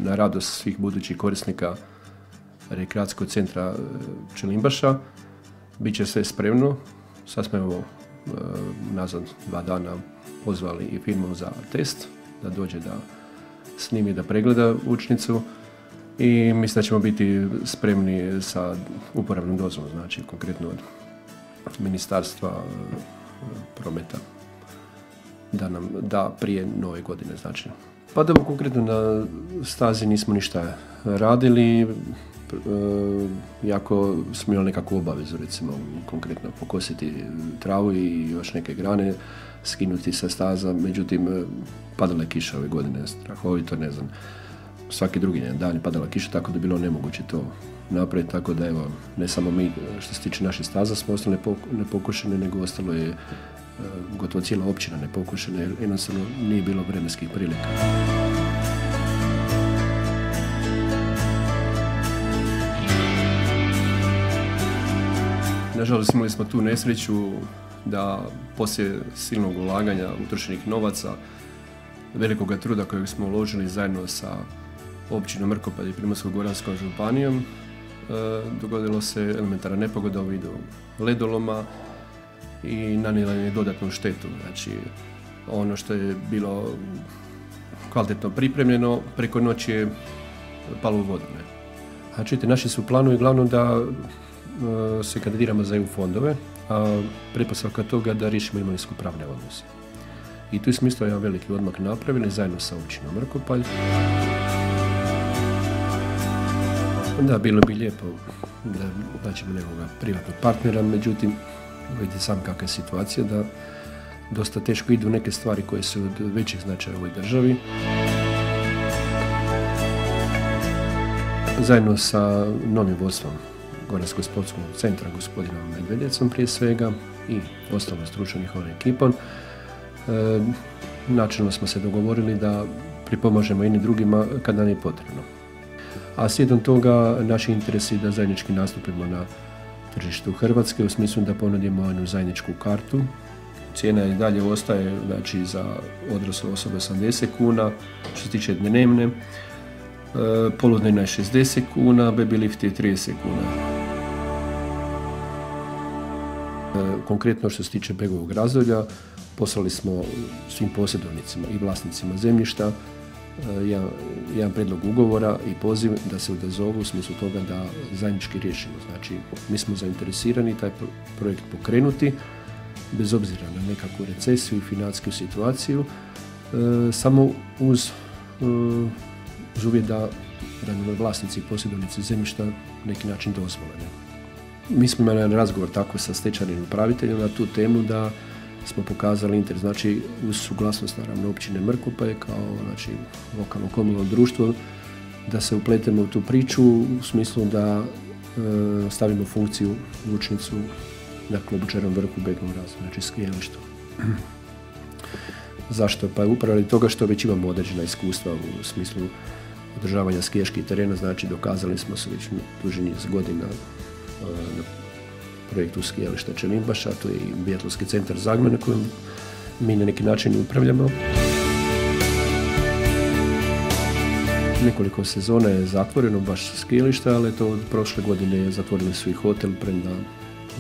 na radost svih budućih korisnika rekreacijskog centra Čelimbaša. Biće sve spremno. Sad smo evo nazad 2 dana pozvali i firmu za test, da dođe da snimi, da pregleda učnicu i mislim da ćemo biti spremni sa uporabnom dozvolom, znači konkretno od Ministarstva prometa da nam da prije nove godine, znači. Pa da konkretno na stazi nismo ništa radili, jako smo imali nekakvu obavezu, recimo konkretno pokositi travu i još neke grane, skinuti sa staza, međutim padala je kiša ove godine, strahovito, ne znam, svaki drugi dan je padala kiša, tako da je bilo nemoguće to napraviti, tako da evo, ne samo mi što se tiče naše staza smo ostali nepokošene, nego ostalo je gotovo cijela općina nepokošena, jer jednostavno nije bilo vremenskih prilika. Nažalost, imali smo tu nesreću da poslije silnog ulaganja utrošenih novaca, velikoga truda kojeg smo uložili zajedno sa općinom Mrkopalj i Primorsko-goranskom županijom, dogodilo se elementarna nepogoda u vidu ledoloma i nanijela je dodatnu štetu. Znači, ono što je bilo kvalitetno pripremljeno, preko noći je palo u vodu. Znači, naši su planovi glavno da se kandidiramo za EU fondove, a pretpostavka toga da riješimo imovinsko-pravne odnose. I tu smo isto jedan veliki odmak napravili zajedno sa općinom Mrkopalj. Da, bilo bi lijepo da naćemo nekoga privatnog partnera, međutim, vidite sam kakva je situacija, da dosta teško idu neke stvari koje su od većih značaja u ovoj državi. Zajedno sa novim vodstvom Goranskog sportskog centra, gospodinom Medvedecom prije svega i ostalom stručnom njihovom ekipom, načelno smo se dogovorili da pripomažemo jedni drugima kad nam je potrebno. A slijedom toga naši interesi da zajednički nastupimo na tržištu Hrvatske u smislu da ponudimo jednu zajedničku kartu. Cijena i dalje ostaje, znači, za odrasle osobe 80 kuna, što se tiče dnevne, poludnevna je 60 kuna, baby lift je 30 kuna. Konkretno što se tiče begovog razdolja, poslali smo svim posjedovnicima i vlasnicima zemljišta jedan predlog ugovora i poziv da se odazovu u smislu toga da zajednički riješimo. Znači, mi smo zainteresirani taj projekt pokrenuti, bez obzira na nekakvu recesiju i financijsku situaciju, samo uz uvjet da vlasnici i posjedovnici zemljišta neki način dozvole. Mi smo imali jedan razgovor tako sa stečajnim upraviteljem na tu temu da smo pokazali interes, znači uz suglasnost naravno općine Mrkopalj kao, znači, lokalno komunalno društvo, da se upletemo u tu priču u smislu da stavimo funkciju lučnicu na Klobučarom vrhu begovom razdolju, znači skijalištu. Zašto? Pa upravo radi toga što već imamo određena iskustva u smislu održavanja skijaških terena, znači dokazali smo se već duži niz godina na projektu skijališta Čelimbaša, to je i biatlonski centar Zagme na kojem mi na neki način upravljamo. Nekoliko sezona je zatvoreno baš skijališta, ali to od prošle godine zatvorili su i hotel, premda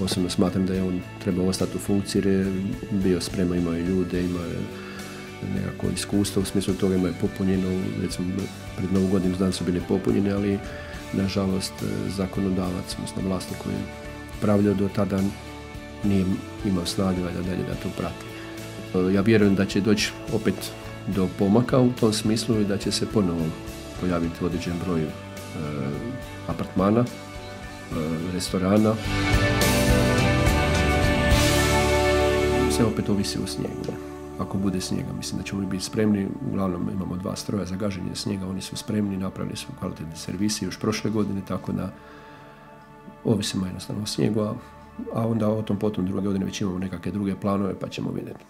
osobno smatram da je on treba ostati u funkciji jer je bio spreman, imao je ljude, imao je nekako iskustvo, u smislu toga imao je popunjeno, recimo pred Novu godinu dan su bili popunjeni, ali nažalost zakonodavac, odnosno vlasnik koji je upravljao do tada nije imao snage dalje da to prati. Ja vjerujem da će doći opet do pomaka u tom smislu i da će se ponovo pojaviti određen broj apartmana, restorana. Sve opet ovisi o snijegu. Ako bude snijega, mislim da ćemo biti spremni. Uglavnom imamo 2 stroja za gaženje snijega, oni su spremni, napravili su kvalitetni servisi još prošle godine, tako da ovisimo jednostavno o snijegu, a onda o tom potom druge godine već imamo nekakve druge planove pa ćemo vidjeti.